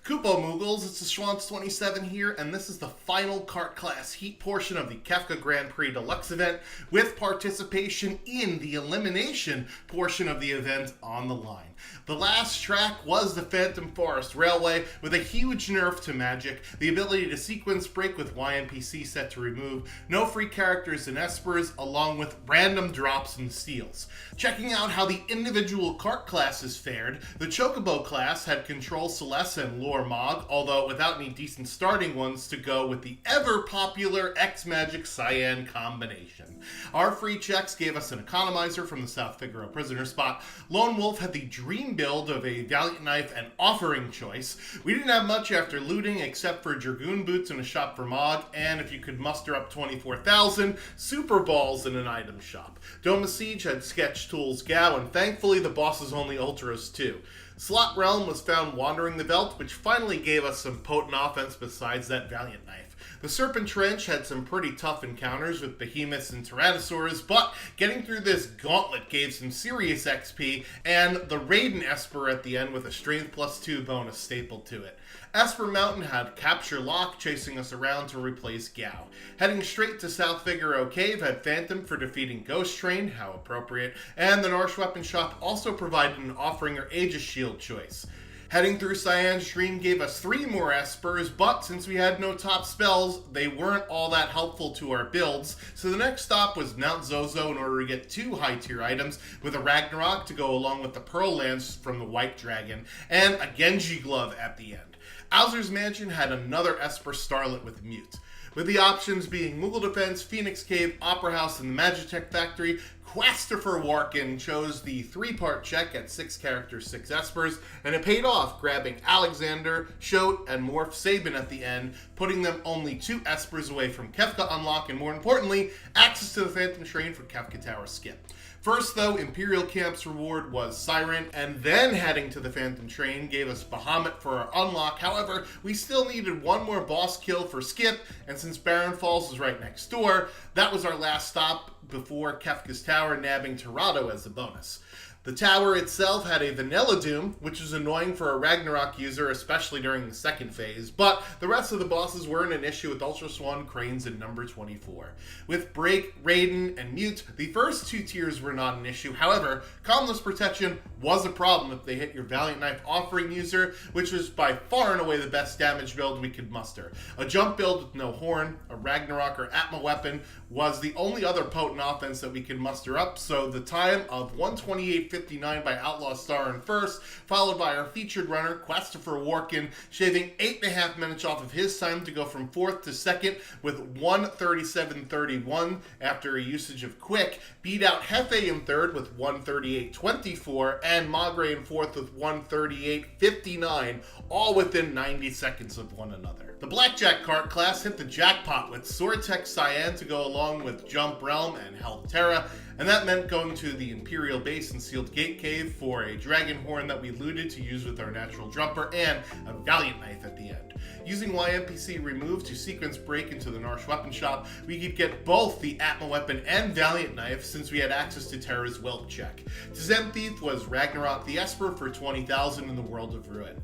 Kupo Moogles, it's the Schwantz27 here, and this is the final kart class heat portion of the Kefka Grand Prix Deluxe event, with participation in the elimination portion of the event on the line. The last track was the Phantom Forest Railway, with a huge nerf to Magic, the ability to sequence break with YNPC set to remove, no free characters and espers, along with random drops and steals. Checking out how the individual kart classes fared, the Chocobo class had Control Celeste and Lore Mog, although without any decent starting ones to go with the ever-popular X-Magic Cyan combination. Our free checks gave us an Economizer from the South Figaro Prisoner spot. Lone Wolf had the dream build of a Valiant Knife and Offering choice. We didn't have much after looting except for Dragoon Boots and a shop for Mog, and if you could muster up 24,000, Super Balls in an item shop. Doma Siege had Sketch Tools Gao, and thankfully the boss's only Ultras too. Slot Realm was found wandering the belt, which finally gave us some potent offense besides that Valiant Knife. The Serpent Trench had some pretty tough encounters with Behemoths and Tyrannosaurs, but getting through this gauntlet gave some serious XP, and the Raiden Esper at the end with a Strength +2 bonus stapled to it. Esper Mountain had Capture Lock chasing us around to replace Gao. Heading straight to South Figaro Cave had Phantom for defeating Ghost Train, how appropriate, and the Norse Weapon Shop also provided an Offering or Aegis Shield choice. Heading through Cyan's Dream gave us 3 more Espers, but since we had no top spells, they weren't all that helpful to our builds, so the next stop was Mount Zozo in order to get 2 high-tier items, with a Ragnarok to go along with the Pearl Lance from the White Dragon, and a Genji Glove at the end. Owzer's Mansion had another Esper Starlet with Mute. With the options being Moogle Defense, Phoenix Cave, Opera House, and the Magitech Factory, Christopher Warkin chose the 3-part check at 6 characters, 6 Espers, and it paid off, grabbing Alexander, Shote, and Morph Sabin at the end, putting them only 2 Espers away from Kefka Unlock, and more importantly, access to the Phantom Train for Kefka Tower Skip. First, though, Imperial Camp's reward was Siren, and then heading to the Phantom Train gave us Bahamut for our unlock. However, we still needed one more boss kill for Skip, and since Barren Falls was right next door, that was our last stop before Kefka's Tower, nabbing Torado as a bonus. The tower itself had a Vanilla Doom, which was annoying for a Ragnarok user, especially during the second phase, but the rest of the bosses weren't an issue with Ultra Swan, Cranes, and number 24. With Break, Raiden, and Mute, the first 2 tiers were not an issue. However, Calmless Protection was a problem if they hit your Valiant Knife Offering user, which was by far and away the best damage build we could muster. A jump build with no horn, a Ragnarok or Atma weapon was the only other potent offense that we could muster up, so the time of 128.59 by Outlaw Star in first, followed by our featured runner, Christopher Warkin, shaving 8.5 minutes off of his time to go from 4th to 2nd with 137.31 after a usage of Quick, beat out Hefe in 3rd with 138.24, and Magre in 4th with 138.59, all within 90 seconds of one another. The Blackjack Kart class hit the jackpot with Swordtech Cyan to go along with Jump Realm and Health Terra, and that meant going to the Imperial Base and Sealed Gate Cave for a Dragon Horn that we looted to use with our Natural Jumper, and a Valiant Knife at the end. Using YNPC Remove to sequence break into the Norse Weapon Shop, we could get both the Atma Weapon and Valiant Knife since we had access to Terra's Whelp check. To Zenthief was Ragnarok the Esper for 20,000 in the World of Ruin.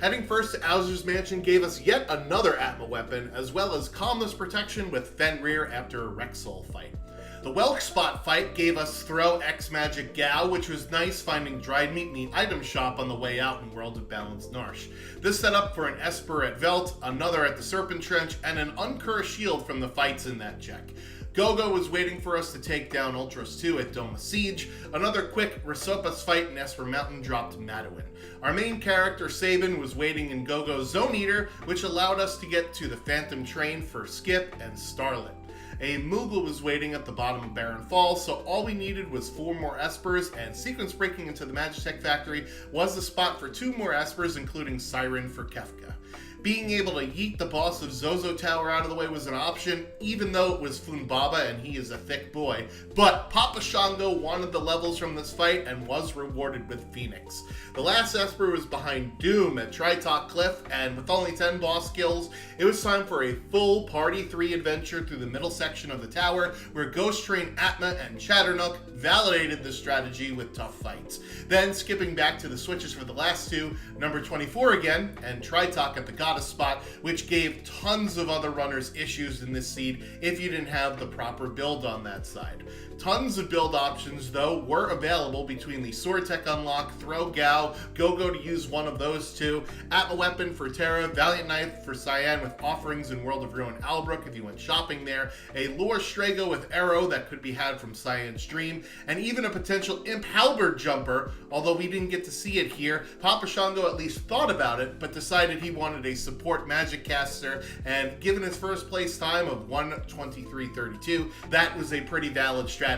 Heading first to Owzer's Mansion gave us yet another Atma weapon, as well as Calmless Protection with Fenrir after a Rexol fight. The Welk Spot fight gave us Throw X Magic Gao, which was nice finding dried meat in the item shop on the way out in World of Balanced Narsh. This set up for an Esper at Velt, another at the Serpent Trench, and an Uncur Shield from the fights in that check. Gogo was waiting for us to take down Ultras 2 at Doma Siege. Another quick Rasopas fight in Esper Mountain dropped Maduin. Our main character, Sabin, was waiting in Gogo's Zone Eater, which allowed us to get to the Phantom Train for Skip and Starlet. A Moogle was waiting at the bottom of Barren Falls, so all we needed was 4 more Espers, and sequence breaking into the Magitech Factory was the spot for 2 more Espers, including Siren for Kefka. Being able to yeet the boss of Zozo Tower out of the way was an option, even though it was Funbaba and he is a thick boy. But Papa Shango wanted the levels from this fight and was rewarded with Phoenix. The last Esper was behind Doom at Tritok Cliff, and with only 10 boss kills, it was time for a full Party 3 adventure through the middle section of the tower, where Ghost Train Atma and Chatternook validated the strategy with tough fights. Then, skipping back to the switches for the last two, number 24 again, and Tritok at the Goddess spot, which gave tons of other runners issues in this seed if you didn't have the proper build on that side. Tons of build options, though, were available between the Sword Tech Unlock, Throw Gao, Go-Go to use one of those two, Atma Weapon for Terra, Valiant Knife for Cyan with offerings in World of Ruin Albrook if you went shopping there, a Lure Strago with Arrow that could be had from Cyan's Dream, and even a potential Imp Halberd jumper, although we didn't get to see it here. Papa Shango at least thought about it, but decided he wanted a support magic caster, and given his first place time of 1:23:32, that was a pretty valid strategy.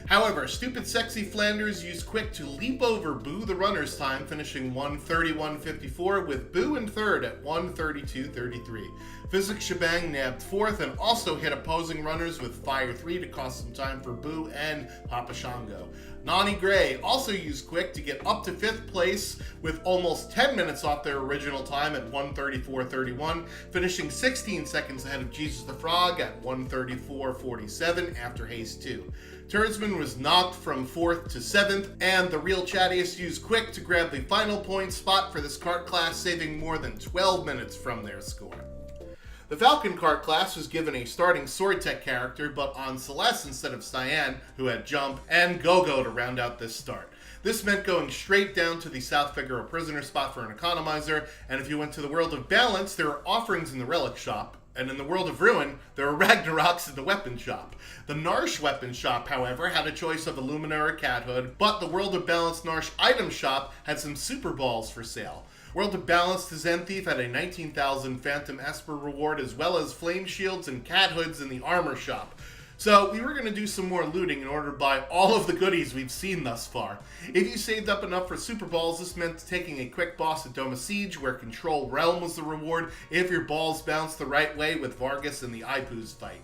However, Stupid Sexy Flanders used Quick to leap over Boo the runner's time, finishing 1:31:54 with Boo in third at 1:32:33. Physics Shebang nabbed fourth and also hit opposing runners with Fire 3 to cost some time for Boo and Papa Shango. Nani Gray also used Quick to get up to 5th place with almost 10 minutes off their original time at 1:34:31, finishing 16 seconds ahead of Jesus the Frog at 1:34:47 after Haze 2. Turdsman was knocked from 4th to 7th, and the real chattiest used Quick to grab the final point spot for this kart class, saving more than 12 minutes from their score. The Falcon Kart class was given a starting Sword Tech character, but on Celeste instead of Cyan, who had Jump, and Go-Go to round out this start. This meant going straight down to the South Figaro prisoner spot for an economizer, and if you went to the World of Balance, there were offerings in the Relic shop, and in the World of Ruin, there were Ragnaroks in the weapon shop. The Narsh weapon shop, however, had a choice of Illumina or Cat Hood, but the World of Balance Narsh item shop had some Super Balls for sale. World of Balance to Zen Thief had a 19,000 Phantom Esper reward, as well as Flame Shields and Cat Hoods in the armor shop. So we were going to do some more looting in order to buy all of the goodies we've seen thus far. If you saved up enough for Super Balls, this meant taking a quick boss at Doma Siege, where Control Realm was the reward if your balls bounced the right way with Vargas in the Ipoos fight.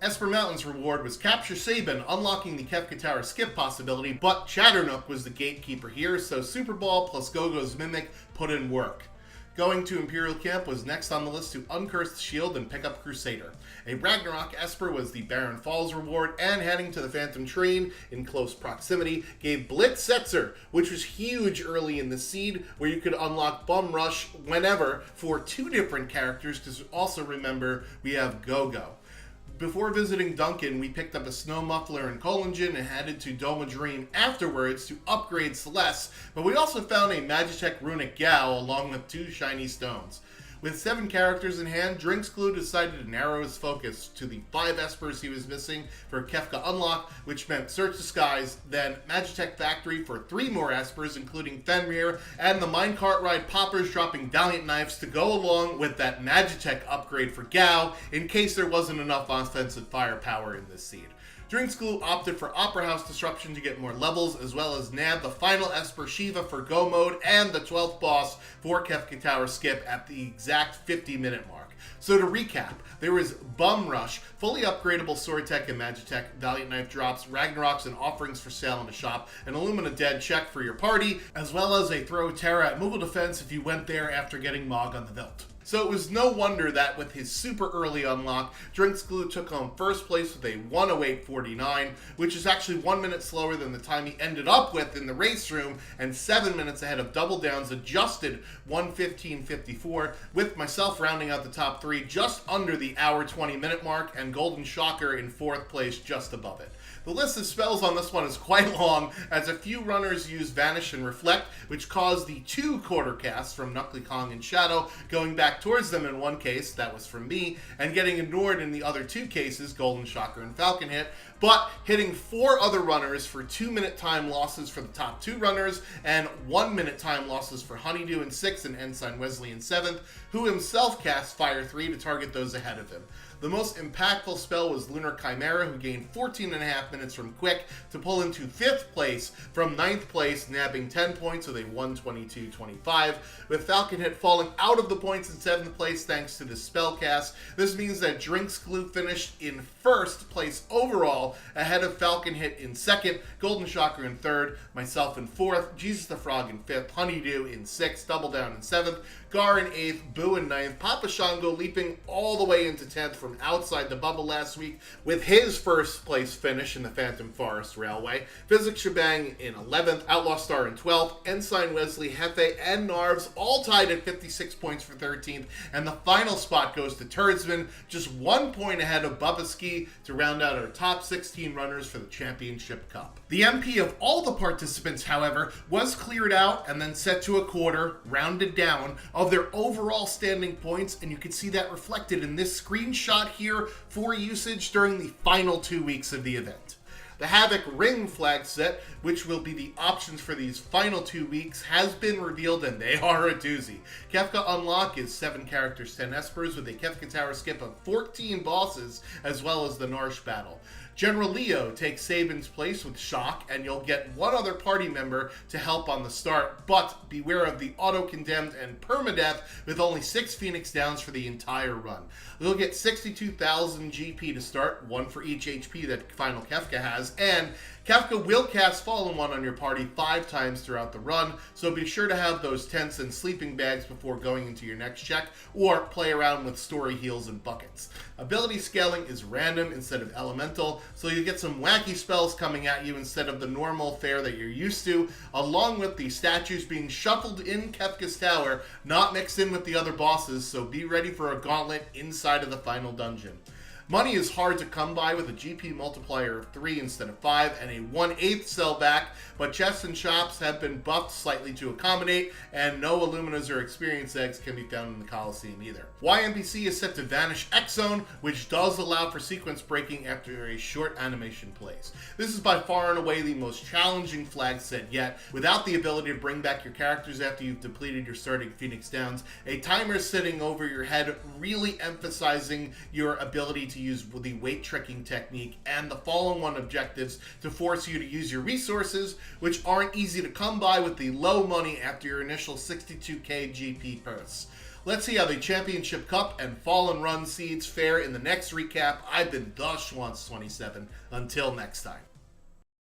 Esper Mountain's reward was Capture Sabin, unlocking the Kefka Tower skip possibility, but Chatternook was the gatekeeper here, so Super Ball plus Go-Go's Mimic put in work. Going to Imperial Camp was next on the list to uncurse the shield and pick up Crusader. A Ragnarok Esper was the Barren Falls reward, and heading to the Phantom Train in close proximity gave Blitz Setzer, which was huge early in the seed, where you could unlock Bum Rush whenever for 2 different characters, because also remember, we have Go-Go. Before visiting Duncan, we picked up a Snow Muffler and Colingen and headed to Doma Dream afterwards to upgrade Celeste, but we also found a Magitech Runic Gao along with 2 shiny stones. With 7 characters in hand, Drinksglue decided to narrow his focus to the 5 Espers he was missing for Kefka Unlock, which meant Search the Skies, then Magitech Factory for 3 more Espers, including Fenrir, and the Minecart Ride Poppers dropping Valiant Knives to go along with that Magitech upgrade for Gao, in case there wasn't enough offensive firepower in this seed. Drinksglue opted for Opera House Disruption to get more levels, as well as nab the final Esper Shiva for Go Mode and the 12th boss for Kefka Tower Skip at the exact 50-minute mark. So to recap, there was Bum Rush, fully upgradable Sword Tech and Magitech, Valiant Knife drops, Ragnaroks and offerings for sale in the shop, an Illumina Dead check for your party, as well as a Throw Terra at Moogle Defense if you went there after getting Mog on the Vilt. So it was no wonder that with his super early unlock, Drinksglue took home first place with a 1:08:49, which is actually 1 minute slower than the time he ended up with in the race room, and 7 minutes ahead of Double Down's adjusted 1:15:54, with myself rounding out the top 3 just under the hour 20-minute mark, and Golden Shocker in 4th place just above it. The list of spells on this one is quite long, as a few runners use Vanish and Reflect, which caused the 2 quarter casts from Knuckly Kong and Shadow going back towards them in one case, that was from me, and getting ignored in the other 2 cases, Golden Shocker and Falcon Hit, but hitting 4 other runners for 2-minute time losses for the top 2 runners, and 1-minute time losses for Honeydew in 6th and Ensign Wesley in 7th, who himself cast Fire 3 to target those ahead of him. The most impactful spell was Lunar Chimera, who gained 14.5 minutes from Quick to pull into 5th place from 9th place, nabbing 10 points with a 122.25, with Falcon Hit falling out of the points in 7th place thanks to the spell cast. This means that Drinks Glue finished in 1st place overall, ahead of Falcon Hit in 2nd, Golden Shocker in 3rd, myself in 4th, Jesus the Frog in 5th, Honeydew in 6th, Double Down in 7th, Gar in 8th, Boo in 9th, Papa Shango leaping all the way into 10th from outside the bubble last week with his 1st place finish in the Phantom Forest Railway, Physics Shebang in 11th, Outlaw Star in 12th, Ensign Wesley, Hefe, and Narves all tied at 56 points for 13th, and the final spot goes to Turdsman, just 1 point ahead of Bubba Ski to round out our top 16 runners for the Championship Cup. The MP of all the participants, however, was cleared out and then set to a quarter, rounded down, of their overall standing points, and you can see that reflected in this screenshot here for usage during the final 2 weeks of the event. The Havoc Ring flag set, which will be the options for these final 2 weeks, has been revealed, and they are a doozy. Kefka Unlock is 7 characters, 10 Espers, with a Kefka Tower skip of 14 bosses, as well as the Narsh battle. General Leo takes Sabin's place with Shock, and you'll get one other party member to help on the start, but beware of the auto-condemned and permadeath with only 6 Phoenix Downs for the entire run. You'll get 62,000 GP to start, 1 for each HP that Final Kefka has, and Kefka will cast Fallen One on your party 5 times throughout the run, so be sure to have those tents and sleeping bags before going into your next check, or play around with story heals and buckets. Ability scaling is random instead of elemental, so you get some wacky spells coming at you instead of the normal fare that you're used to, along with the statues being shuffled in Kefka's Tower, not mixed in with the other bosses, so be ready for a gauntlet inside of the final dungeon. Money is hard to come by with a GP multiplier of 3 instead of 5 and a 1/8 sell back, but chests and shops have been buffed slightly to accommodate, and no Illuminas or Experience Eggs can be found in the Coliseum either. YNPC is set to Vanish X-Zone, which does allow for sequence breaking after a short animation plays. This is by far and away the most challenging flag set yet, without the ability to bring back your characters after you've depleted your starting Phoenix Downs, a timer sitting over your head really emphasizing your ability to use the weight tricking technique, and the Fallen One objectives to force you to use your resources, which aren't easy to come by with the low money after your initial 62k GP purse. Let's see how the Championship Cup and Fallen Run seeds fare in the next recap. I've been the Schwantz27. Until next time.